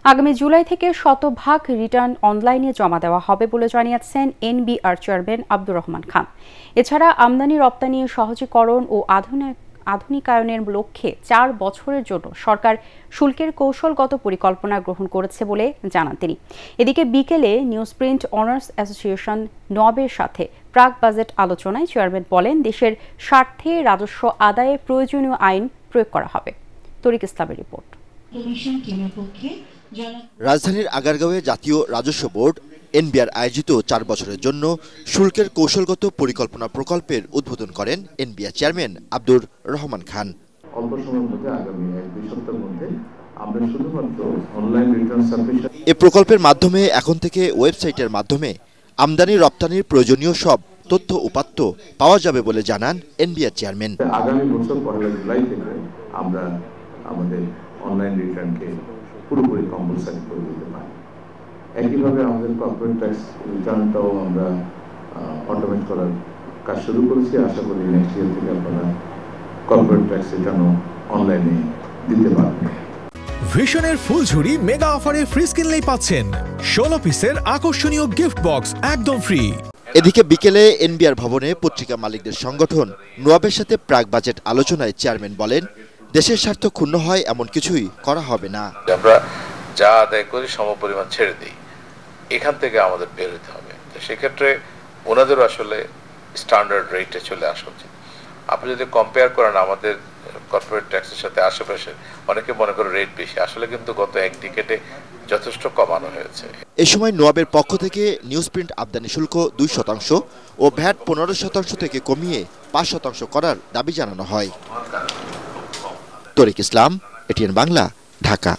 আগামী জুলাই থেকে শতভাগ রিটার্ন অনলাইনে জমা দেওয়া হবে বলে জানিয়েছেন এনবিআর চেয়ারম্যান আব্দুর রহমান খান। এছাড়া আমদানি রপ্তানি সহজীকরণ ও আধুনিকায়নের লক্ষ্যে ৪ বছরের জন্য সরকার শুল্কের কৌশলগত পরিকল্পনা গ্রহণ করেছে বলে জানান তিনি। এদিকে বিকেলে নিউজপ্রিন্ট অনার্স অ্যাসোসিয়েশন নবের সাথে প্রাক বাজেট আলোচনায় চেয়ারম্যান বলেন, দেশের স্বার্থে রাজস্ব আদায়ে প্রয়োজনীয় আইন প্রয়োগ করা হবে। তরিক ইসলামের রিপোর্ট। রাজধানীর আগারগাঁওয়ে জাতীয় রাজস্ব বোর্ড এনবিআর আয়োজিত ৪ বছরের জন্য শুল্কের কৌশলগত পরিকল্পনা প্রকল্পের উদ্বোধন করেন এনবিআর চেয়ারম্যান আব্দুর রহমান খান। অল্প সময়ের মধ্যে আগামী ১-২ সপ্তাহের মধ্যে আমরা শুধুমাত্র অনলাইন রিটার্ন সাবমিশন এই প্রকল্পের মাধ্যমে এখন থেকে ওয়েবসাইটের মাধ্যমে আমদানি রপ্তানির প্রয়োজনীয় সব তথ্য উপাত্ত পাওয়া যাবে বলে জানান এনবিআর চেয়ারম্যান। আগামী বছর ১ জুলাই থেকে আমরা আমাদের অনলাইন রিটার্নকে পুরোপুরি কম্পালসারি করে দিতে পারি। একইভাবে আমাদের কর্পোরেট ট্যাক্স রিটার্নটাও আমরা অটোমেট করার কাজ শুরু করেছি। আশা করি নেক্সট ইয়ার থেকে আপনারা কর্পোরেট ট্যাক্স রিটার্নও অনলাইনে দিতে পারবেন। ভিশনের ফুলঝুরি মেগা অফারে ফ্রিজ কিনলেই পাচ্ছেন ১৬ পিসের আকর্ষণীয় গিফট বক্স একদম ফ্রি। এদিকে বিকেলে এনবিআর ভবনে পত্রিকা মালিকদের সংগঠন নোয়াবের সাথে প্রাক বাজেট আলোচনায় চেয়ারম্যান বলেন, দেশের স্বার্থ ক্ষুণ্ণ হয় এমন কিছুই করা হবে না। আমরা যা আদায় করি সমপরিমাণ ছেড়ে দিই, এখান থেকে আমাদের বের হতে হবে। তো সেক্ষেত্রে ওনাদেরও আসলে স্ট্যান্ডার্ড রেটে চলে আসা উচিত। আপনি যদি কম্পেয়ার করেন আমাদের কর্পোরেট ট্যাক্সের সাথে আশেপাশে, অনেকে মনে করে রেট বেশি, আসলে কিন্তু গত এক ডিকেডে যথেষ্ট কমানো হয়েছে। এ সময় নোয়াবের পক্ষ থেকে নিউজপ্রিন্ট আমদানি শুল্ক 2% ও ভ্যাট 15% থেকে কমিয়ে 5% করার দাবি জানানো হয়। তরিক ইসলাম, এটিএন বাংলা, ঢাকা।